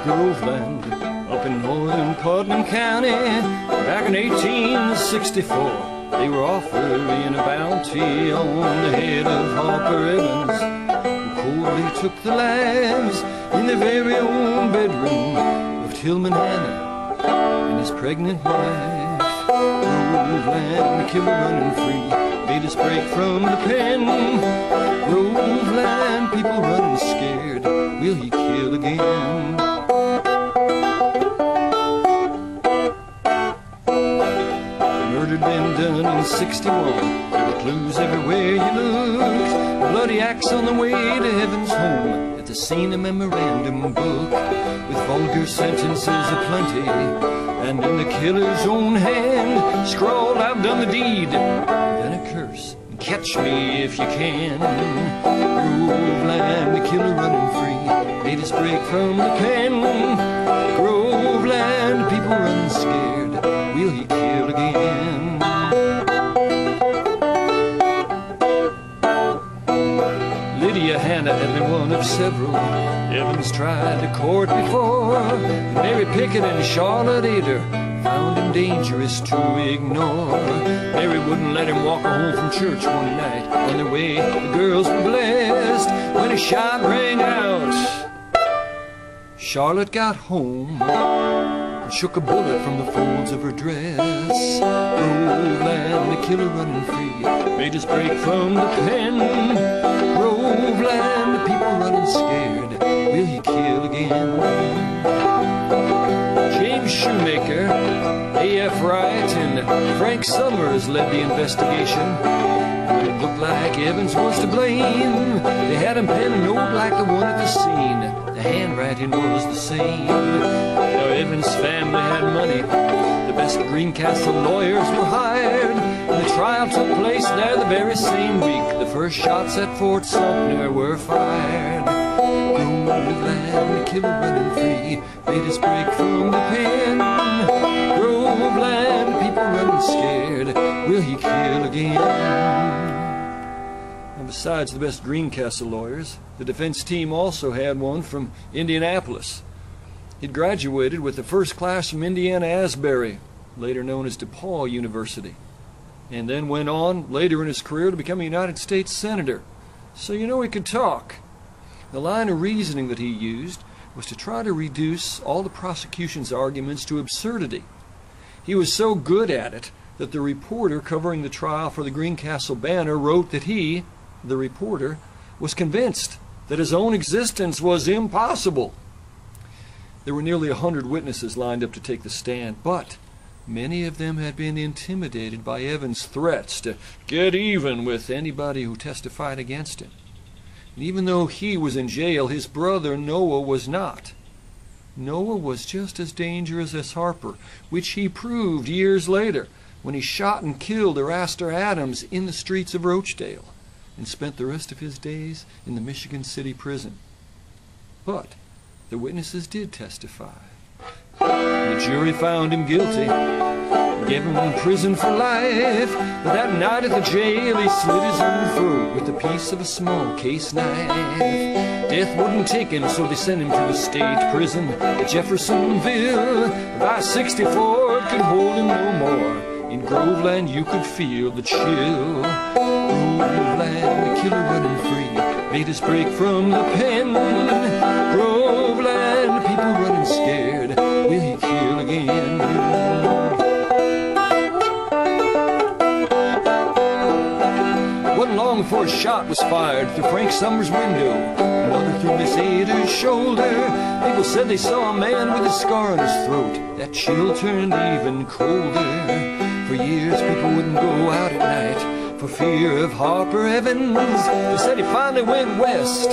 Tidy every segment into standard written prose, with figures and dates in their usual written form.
Groveland, up in northern Putnam County. Back in 1864, they were offering a bounty on the head of Harper Evans, who coldly took the lives in their very own bedroom of Tillman Hannah and his pregnant wife. Groveland, the killer running free, made us break from the pen. Groveland, people running scared, will he kill again? Murder been done in 61. There were clues everywhere you looked. A bloody axe on the way to Heaven's home. At the scene a memorandum book with vulgar sentences aplenty, and in the killer's own hand scrawled, "I've done the deed." Then a curse, "Catch me if you can." Groveland, the killer running free, made us break from the pen. Groveland, people running scared, will he kill again? Lydia Hannah had been one of several Evans tried to court before. Mary Pickett and Charlotte Eder found him dangerous to ignore. Mary wouldn't let him walk home from church one night. On their way, the girls were blessed when a shot rang out. Charlotte got home and shook a bullet from the folds of her dress. Groveland, the killer running free, made us break from the pen. Groveland, the people running scared, will he kill again? James Shoemaker, A.F. Wright, and Frank Summers led the investigation. When it looked like Evans was to blame, they had him pen a note like the one at the scene. The handwriting was the same. Now Evans' family had money. The best Greencastle lawyers were hired. And the trial took place there the very same week. The first shots at Fort Sumter were fired. Groveland, the killer running free, made us break from the pen. Groveland, people running scared, will he kill again? And besides the best Greencastle lawyers, the defense team also had one from Indianapolis. He'd graduated with the first class from Indiana Asbury, later known as DePaul University, and then went on later in his career to become a United States Senator. So you know he could talk. The line of reasoning that he used was to try to reduce all the prosecution's arguments to absurdity. He was so good at it that the reporter covering the trial for the Greencastle Banner wrote that he, the reporter, was convinced that his own existence was impossible. There were nearly 100 witnesses lined up to take the stand, but many of them had been intimidated by Evans' threats to get even with anybody who testified against him. And even though he was in jail, his brother Noah was not. Noah was just as dangerous as Harper, which he proved years later when he shot and killed Eraster Adams in the streets of Rochdale and spent the rest of his days in the Michigan City prison. But the witnesses did testify. The jury found him guilty, gave him in prison for life. But that night at the jail he slit his own throat with a piece of a small case knife. Death wouldn't take him, so they sent him to the state prison at Jeffersonville. By 64 it could hold him no more. In Groveland you could feel the chill. Groveland, the killer running free, made us break from the pen. Groveland, people running scared, will he kill again? Wasn't long before a shot was fired through Frank Summers' window, another through Miss Ada's shoulder. People said they saw a man with a scar on his throat. That chill turned even colder. For years people wouldn't go out at night for fear of Harper Evans. They said he finally went west,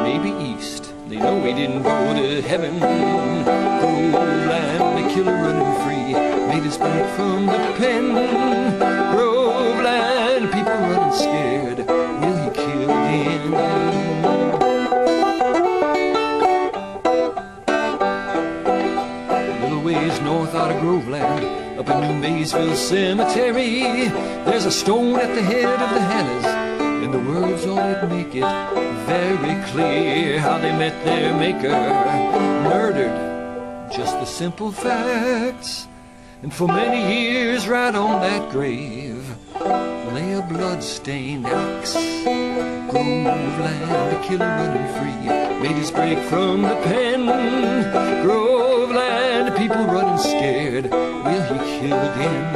maybe east. They know he didn't go to heaven. Groveland, the killer running free, made his break from the pen. Groveland, people running scared, will he kill again? A little ways north out of Groveland, Up in New Maysville Cemetery, there's a stone at the head of the Hannahs, and the words on it make it very clear how they met their maker. Murdered, just the simple facts. And for many years right on that grave lay a blood-stained axe. Groveland, the killer running free, made his break from the pen. Groveland, people running scared, will he kill again?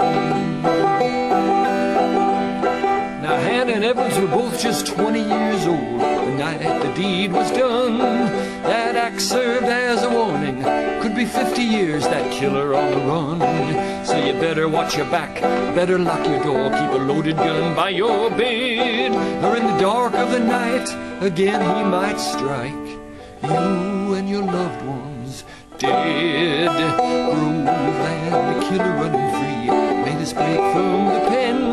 Now Hannah and Evans were both just 20 years old the night the deed was done. That axe served as a warning, could be 50 years, that killer on the run. So you better watch your back, better lock your door, keep a loaded gun by your bed, or in the dark of the night, again he might strike you and your loved ones dead. Groveland, the killer running free, made his break from the pen.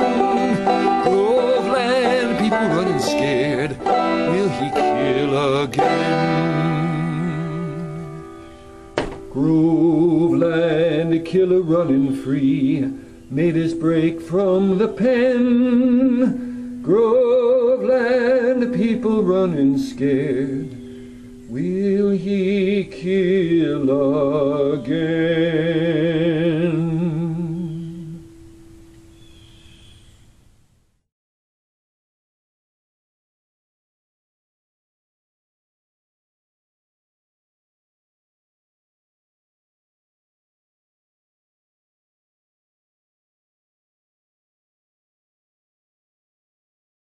Groveland, people running scared, will he kill again? Groveland, the killer running free, made his break from the pen. Groveland, the people running scared, will he kill again?